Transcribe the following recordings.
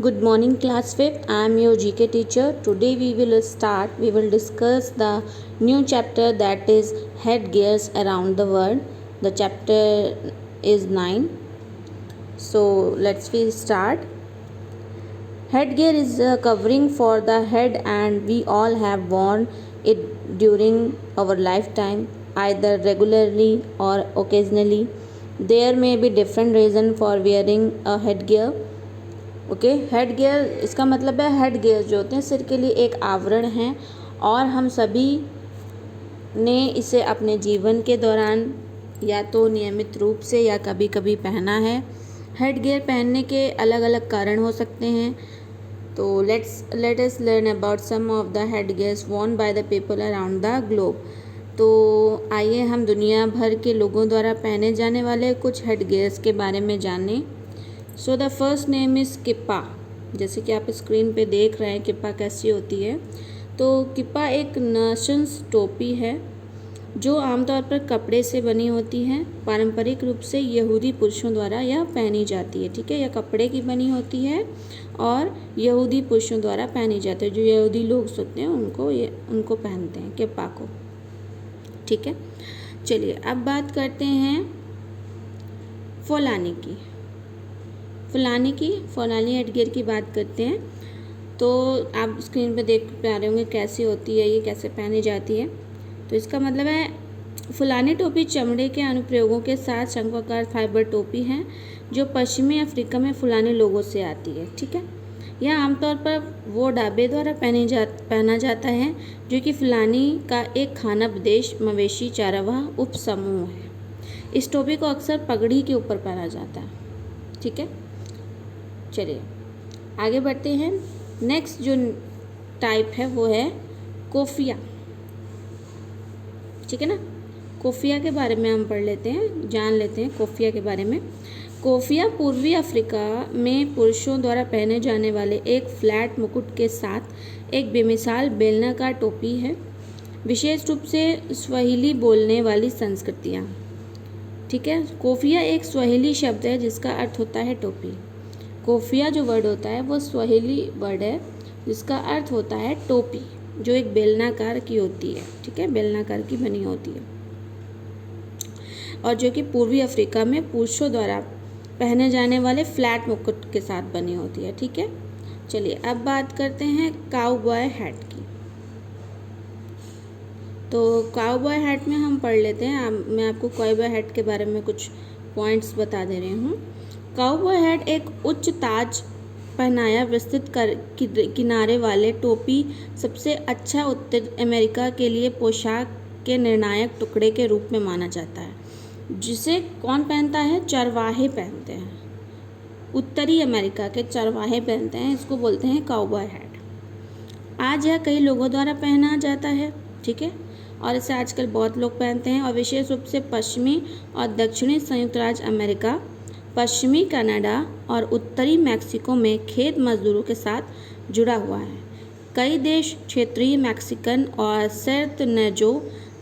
Good morning, class 5th. I am your GK teacher. Today we will discuss the new chapter that is headgears around the world. The chapter is 9. So let's start. Headgear is a covering for the head, and we all have worn it during our lifetime, either regularly or occasionally. There may be different reason for wearing a headgear. Okay, head gear इसका मतलब है head gear जो होते हैं सिर के लिए एक आवरण हैं और हम सभी ने इसे अपने जीवन के दौरान या तो नियमित रूप से या कभी कभी पहना है। हेड गियर पहनने के अलग अलग कारण हो सकते हैं। तो let us learn about some of the head gears worn by the people around the globe. तो आइए हम दुनिया भर के लोगों द्वारा पहने जाने वाले कुछ हेड गियर्स के बारे में जानें। So the first name is kippah. जैसे कि आप स्क्रीन पे देख रहे हैं किप्पा कैसी होती है। तो किप्पा एक नर्सन्स टोपी है जो आमतौर पर कपड़े से बनी होती है। पारंपरिक रूप से यहूदी पुरुषों द्वारा यह पहनी जाती है। ठीक है, यह कपड़े की बनी होती है और यहूदी पुरुषों द्वारा पहनी जाती है। जो यहूदी लोग होते हैं उनको पहनते हैं किप्पा को। ठीक है, चलिए अब बात करते हैं फौलानी की। फौलानी हेडगियर की बात करते हैं। तो आप स्क्रीन पे देख पा रहे होंगे कैसी होती है, ये कैसे पहनी जाती है। तो इसका मतलब है फुलानी टोपी चमड़े के अनुप्रयोगों के साथ शंक्वाकार फाइबर टोपी है जो पश्चिमी अफ्रीका में फुलानी लोगों से आती है। ठीक है, यह आमतौर पर वो डाबे द्वारा पहना जाता है जो कि फुलानी का एक खानाबदोश मवेशी चारागाह उप समूह है। इस टोपी को अक्सर पगड़ी के ऊपर पहना जाता है। ठीक है, चलिए आगे बढ़ते हैं। नेक्स्ट जो टाइप है वो है कोफिया। ठीक है ना, कोफिया के बारे में हम जान लेते हैं कोफिया के बारे में। कोफिया पूर्वी अफ्रीका में पुरुषों द्वारा पहने जाने वाले एक फ्लैट मुकुट के साथ एक बेमिसाल बेलनाकार टोपी है, विशेष रूप से स्वाहिली बोलने वाली संस्कृतियाँ। ठीक है, कोफिया एक स्वाहिली शब्द है जिसका अर्थ होता है टोपी। कोफिया जो वर्ड होता है वो स्वाहिली वर्ड है जिसका अर्थ होता है टोपी, जो एक बेलनाकार की होती है। ठीक है, बेलनाकार की बनी होती है और जो कि पूर्वी अफ्रीका में पुरुषों द्वारा पहने जाने वाले फ्लैट मुकुट के साथ बनी होती है। ठीक है, चलिए अब बात करते हैं काउबॉय हैट की। तो काउबॉय हैट में हम पढ़ लेते हैं। मैं आपको काउबॉय हैट के बारे में कुछ पॉइंट्स बता दे रही हूँ। काउबॉय हैट एक उच्च ताज पहनाया विस्तृत किनारे वाले टोपी सबसे अच्छा उत्तर अमेरिका के लिए पोशाक के निर्णायक टुकड़े के रूप में माना जाता है, जिसे कौन पहनता है? चरवाहे पहनते हैं। उत्तरी अमेरिका के चरवाहे पहनते हैं, इसको बोलते हैं काउबॉय हैट। आज यह कई लोगों द्वारा पहना जाता है। ठीक है, और इसे आजकल बहुत लोग पहनते हैं और विशेष रूप से पश्चिमी और दक्षिणी संयुक्त राज्य अमेरिका, पश्चिमी कनाडा और उत्तरी मैक्सिको में खेत मजदूरों के साथ जुड़ा हुआ है। कई देश क्षेत्रीय मैक्सिकन और सर्तनेजो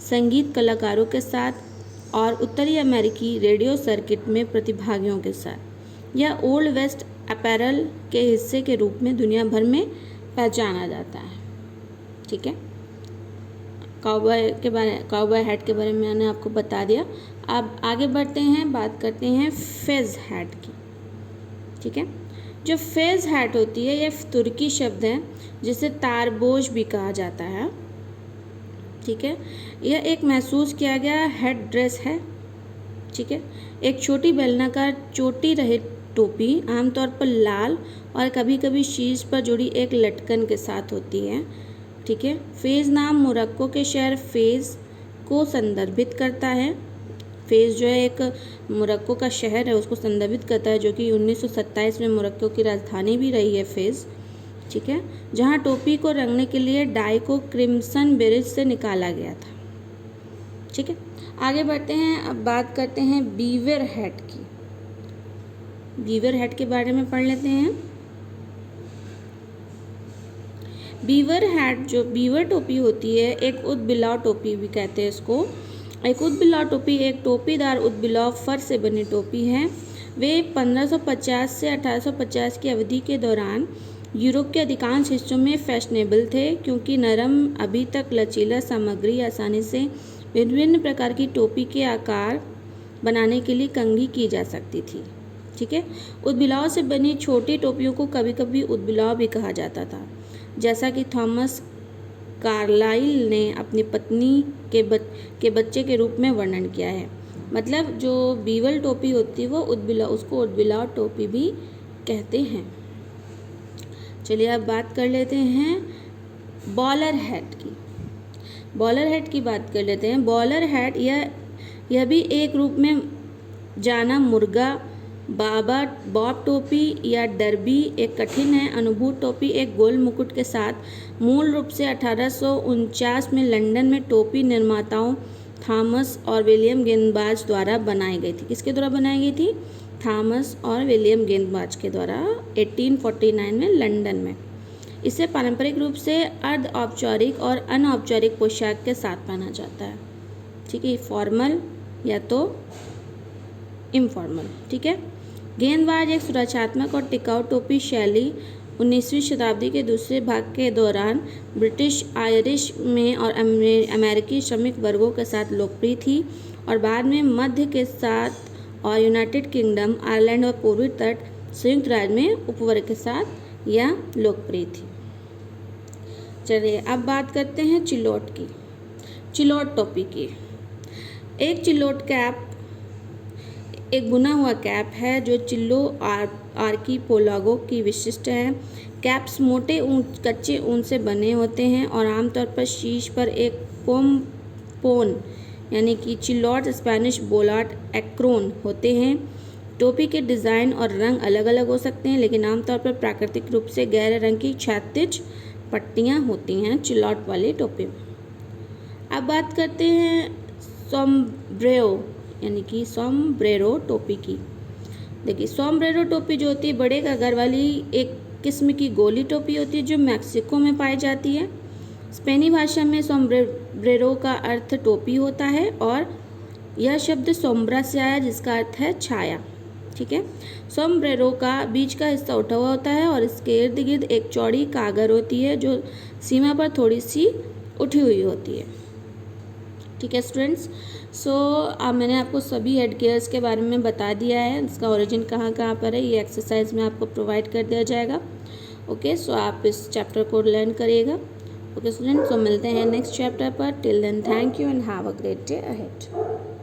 संगीत कलाकारों के साथ और उत्तरी अमेरिकी रेडियो सर्किट में प्रतिभागियों के साथ यह ओल्ड वेस्ट अपैरल के हिस्से के रूप में दुनिया भर में पहचाना जाता है। ठीक है, काउबॉय हैट के बारे में मैंने आपको बता दिया। अब आगे बढ़ते हैं, बात करते हैं फेज हैट की। ठीक है, जो फेज हैट होती है यह तुर्की शब्द है जिसे तारबोज भी कहा जाता है। ठीक है, यह एक महसूस किया गया हेड ड्रेस है। ठीक है, एक छोटी बेलनाकार चोटी रहित टोपी आमतौर पर लाल और कभी कभी शीर्ष पर जुड़ी एक लटकन के साथ होती है। ठीक है, फेज नाम मोरक्को के शहर फेज को संदर्भित करता है। फेज जो है एक मोरक्को का शहर है, उसको संदर्भित करता है, जो कि 1927 में मोरक्को की राजधानी भी रही है फेज। ठीक है, जहाँ टोपी को रंगने के लिए डाई को क्रिम्सन बेरिज से निकाला गया था। ठीक है, आगे बढ़ते हैं। अब बात करते हैं बीवर हैट की। बीवर हैट के बारे में पढ़ लेते हैं। बीवर हैट जो बीवर टोपी होती है, एक उदबिलाव टोपी भी कहते हैं इसको। एक उदबिलाव टोपी एक टोपीदार उदबिलाव फर से बनी टोपी है वे 1550 से 1850 की अवधि के दौरान यूरोप के अधिकांश हिस्सों में फैशनेबल थे, क्योंकि नरम अभी तक लचीला सामग्री आसानी से विभिन्न प्रकार की टोपी के आकार बनाने के लिए कंघी की जा सकती थी। ठीक है, उदबिलाव से बनी छोटी टोपियों को कभी कभी उदबिलाव भी कहा जाता था, जैसा कि थॉमस कार्लाइल ने अपनी पत्नी के बच्चे के रूप में वर्णन किया है। मतलब जो बीवल टोपी होती है वो उदबिलाव, उसको उदबिलाव टोपी भी कहते हैं। चलिए अब बात कर लेते हैं बॉलर हैट की। बॉलर हैट की बात कर लेते हैं। बॉलर हैट यह भी एक रूप में जाना मुर्गा, बॉब टोपी या डर्बी एक कठिन है। अनुभूत टोपी एक गोल मुकुट के साथ मूल रूप से 1849 में लंदन में टोपी निर्माताओं थॉमस और विलियम गेंदबाज द्वारा बनाई गई थी। किसके द्वारा बनाई गई थी? थॉमस और विलियम गेंदबाज के द्वारा 1849 में लंदन में। इसे पारंपरिक रूप से अर्ध औपचारिक और अनौपचारिक पोशाक के साथ पहना जाता है। ठीक है, फॉर्मल या तो इनफॉर्मल। ठीक है, गेंदबाज एक सुरक्षात्मक और टिकाऊ टोपी शैली 19वीं शताब्दी के दूसरे भाग के दौरान ब्रिटिश, आयरिश में और अमेरिकी श्रमिक वर्गों के साथ लोकप्रिय थी और बाद में मध्य के साथ और यूनाइटेड किंगडम, आयरलैंड और पूर्वी तट संयुक्त राज्य में उपवर्ग के साथ यह लोकप्रिय थी। चलिए अब बात करते हैं चिलोट की, चिलोट टोपी की। एक चिलोट कैप एक बुना हुआ कैप है जो चिल्लो आर्कीपोलागो की विशिष्ट है। कैप्स मोटे कच्चे ऊन से बने होते हैं और आमतौर पर शीर्ष पर एक पोम्पोन यानी कि चिल्लौट स्पेनिश बोलाट एक्रोन होते हैं। टोपी के डिज़ाइन और रंग अलग अलग हो सकते हैं, लेकिन आमतौर पर प्राकृतिक रूप से गहरे रंग की क्षैतिज पट्टियाँ होती हैं चिल्लौट वाली टोपी में। अब बात करते हैं सोम्ब्रेरो यानी कि सोम्ब्रेरो टोपी की। देखिए, सोम्ब्रेरो टोपी जो होती है बड़े गगर वाली एक किस्म की गोली टोपी होती है जो मैक्सिको में पाई जाती है। स्पेनी भाषा में सोम्ब्रेरो का अर्थ टोपी होता है और यह शब्द सोम्ब्रा से आया जिसका अर्थ है छाया। ठीक है, सोम्ब्रेरो का बीच का हिस्सा उठा हुआ होता है और इसके इर्द गिर्द एक चौड़ी कागर होती है जो सीमा पर थोड़ी सी उठी हुई होती है। ठीक है स्टूडेंट्स, सो मैंने आपको सभी हेड गियर्स के बारे में बता दिया है, इसका ओरिजिन कहाँ कहाँ पर है ये एक्सरसाइज में आपको प्रोवाइड कर दिया जाएगा। ओके, सो आप इस चैप्टर को लर्न करिएगा। ओके स्टूडेंट्स, सो मिलते हैं नेक्स्ट चैप्टर पर। Till then thank you and have a great day ahead.